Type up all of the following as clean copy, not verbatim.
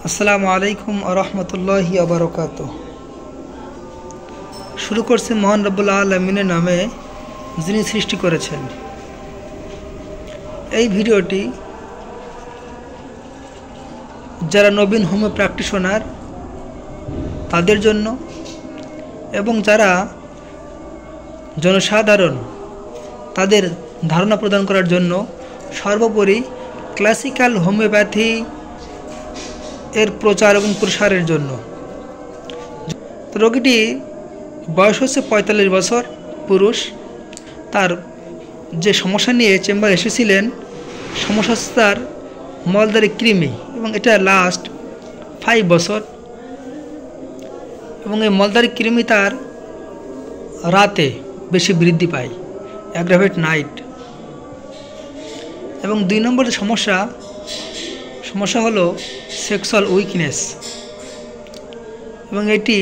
আসসালামু আলাইকুম ওয়া রাহমাতুল্লাহি ওয়া বারাকাতুহু। শুরু করছি মহান রব্বুল আলামিনের নামে, যিনি সৃষ্টি করেছেন। এই ভিডিওটি যারা নবীন হোমিও প্র্যাকটিশনার তাদের জন্য এবং যারা জনসাধারণ তাদের ধারণা প্রদান করার জন্য, সর্বোপরি ক্লাসিক্যাল হোমিওপ্যাথি এর প্রচার এবং প্রসারের জন্য। রোগীটি বয়স হচ্ছে ৪৫ বছর, পুরুষ। তার যে সমস্যা নিয়ে চেম্বারে এসেছিলেন, সমস্যা হচ্ছে তার মলদ্বারে কৃমি, এবং এটা লাস্ট 5 বছর। এবং এই মলদ্বারে কৃমি তার রাতে বেশি বৃদ্ধি পায়, অ্যাগ্রাভেট নাইট। এবং 2 নম্বর যে সমস্যা হলো সেক্সুয়াল উইকনেস, এবং এটি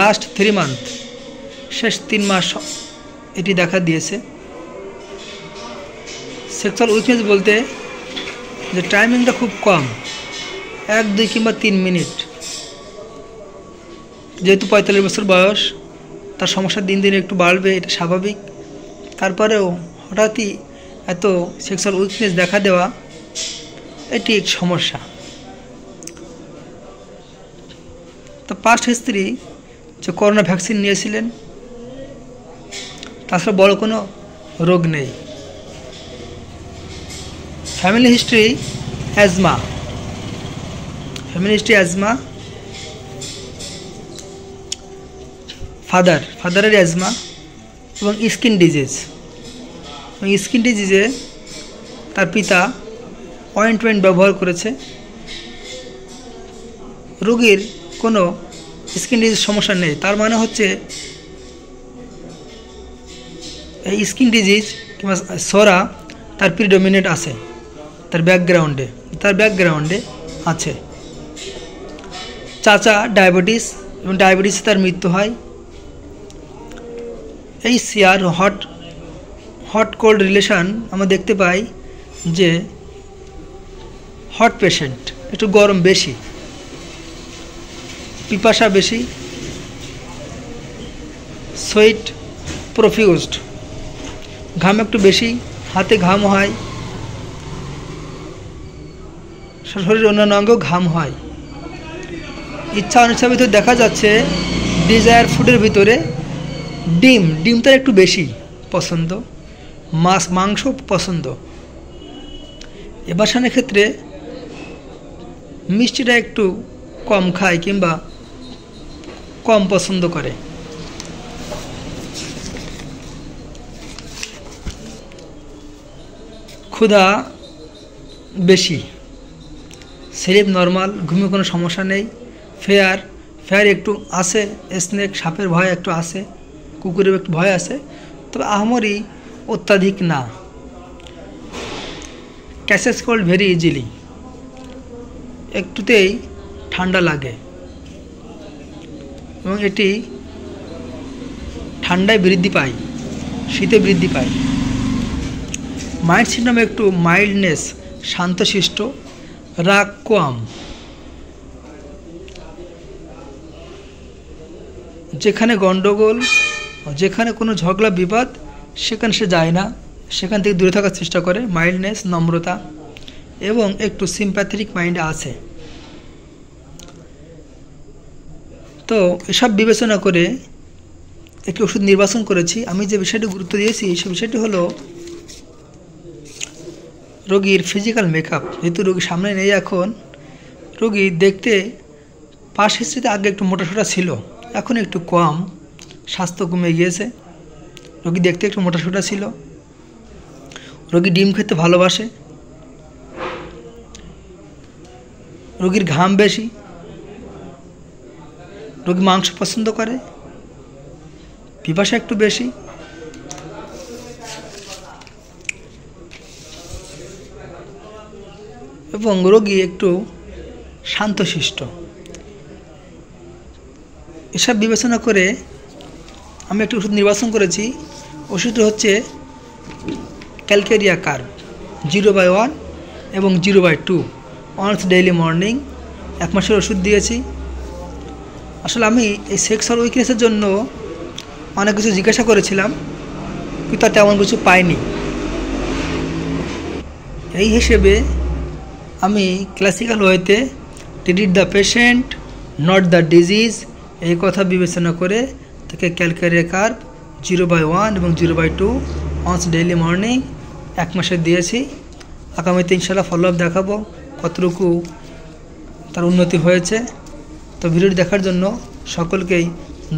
লাস্ট 3 মান্থ, শেষ 3 মাস এটি দেখা দিয়েছে। সেক্সুয়াল উইকনেস বলতে যে টাইমিংটা খুব কম, 1, 2 কিংবা 3 মিনিট। যেহেতু ৪৫ বছর বয়স, তার সমস্যা দিন দিন একটু বাড়বে, এটা স্বাভাবিক। তারপরেও হঠাৎই এত সেক্সুয়াল উইকনেস দেখা দেওয়া, এটি এক সমস্যা। তো পাস্ট হিস্ট্রি যে করোনা ভ্যাকসিন নিয়েছিলেন, তাছাড়া বড় কোনো রোগ নেই। ফ্যামিলি হিস্ট্রি অ্যাজমা, ফাদারের অ্যাজমা এবং স্কিন ডিজিজে তার পিতা অয়েন্টমেন্ট ব্যবহার করেছে। রোগীর কোনো স্কিন ডিজিজ সমস্যা নেই, তার মানে হচ্ছে এই স্কিন ডিজিজ কিংবা সোরা তার প্রিডমিনেন্ট আছে, তার ব্যাকগ্রাউন্ডে আছে। চাচা ডায়াবেটিস, এবং ডায়াবেটিসে তার মৃত্যু হয়। এই সিয়ার হট কোল্ড রিলেশন আমরা দেখতে পাই যে হট পেশেন্ট একটু গরম বেশি, পিপাসা বেশি, সোয়েট প্রফিউজড, ঘাম একটু বেশি, হাতে ঘাম হয়, শরীরের অন্যান্য অঙ্গেও ঘাম হয়। ইচ্ছা অনিচ্ছার ভিতরে দেখা যাচ্ছে ডিজায়ার ফুডের ভিতরে ডিম তার একটু বেশি পছন্দ, মাংস পছন্দ। এবাসানের ক্ষেত্রে মিষ্টিটা একটু কম খায় কিংবা কম পছন্দ করে। ক্ষুধা বেশি, স্লিপ নর্মাল, ঘুমে কোনো সমস্যা নেই। ফেয়ার একটু আছে, স্নেক সাপের ভয় একটু আছে, কুকুরের একটু ভয় আছে, তবে আহামরি অত্যাধিক না। ক্যাচেস কোল্ড ভেরি ইজিলি, একটুতেই ঠান্ডা লাগে, এবং এটি ঠান্ডায় বৃদ্ধি পায়, শীতে বৃদ্ধি পায়। মাইল্ড সিনড্রোম একটু মাইল্ডনেস, শান্তশিষ্ট, রাগ কম। যেখানে গণ্ডগোল, যেখানে কোনো ঝগড়া বিবাদ, সেখানে সে যায় না, সেখান থেকে দূরে থাকার চেষ্টা করে। মাইল্ডনেস, নম্রতা, এবং একটু সিম্প্যাথেটিক মাইন্ড আছে। তো এসব বিবেচনা করে একটি ওষুধ নির্বাচন করেছি। আমি যে বিষয়টি গুরুত্ব দিয়েছি, সে বিষয়টি হলো রোগীর ফিজিক্যাল মেকআপ। যেহেতু রোগী সামনে নেই এখন, রোগী দেখতে পাস্ট হিস্ট্রিতে আগে একটু মোটাসোটা ছিল, এখন একটু কম, স্বাস্থ্য কমে গিয়েছে। রোগী দেখতে একটু মোটাসোটা ছিল। রোগী ডিম খেতে ভালোবাসে, রোগীর ঘাম বেশি, রোগী মাংস পছন্দ করে, পিপাসা একটু বেশি, এবং রোগী একটু শান্তশিষ্ট। এসব বিবেচনা করে আমি একটি ওষুধ নির্বাচন করেছি। ওষুধটি হচ্ছে ক্যালকেরিয়া কার্ভ 0/1 এবং 0/2 ওয়ান্স ডেইলি মর্নিং, 1 মাসের ওষুধ দিয়েছি। আসলে আমি এই সেক্সুয়াল উইকনেসের জন্য অনেক কিছু জিজ্ঞাসা করেছিলাম, কিন্তু তার তেমন কিছু পাইনি। এই হিসেবে আমি ক্লাসিক্যাল ওয়েতে treat the patient not the disease এই কথা বিবেচনা করে তাকে ক্যালকুলেটর কার্ভ 0/1 এবং 0/2 ওয়ান্স ডেইলি মর্নিং 1 মাসে দিয়েছি। আগামীতে ইনশাআল্লাহ ফলো আপ দেখাবো কতটুকু তার উন্নতি হয়েছে। তো ভিডিওটি দেখার জন্য সকলকেই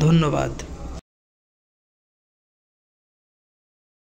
ধন্যবাদ।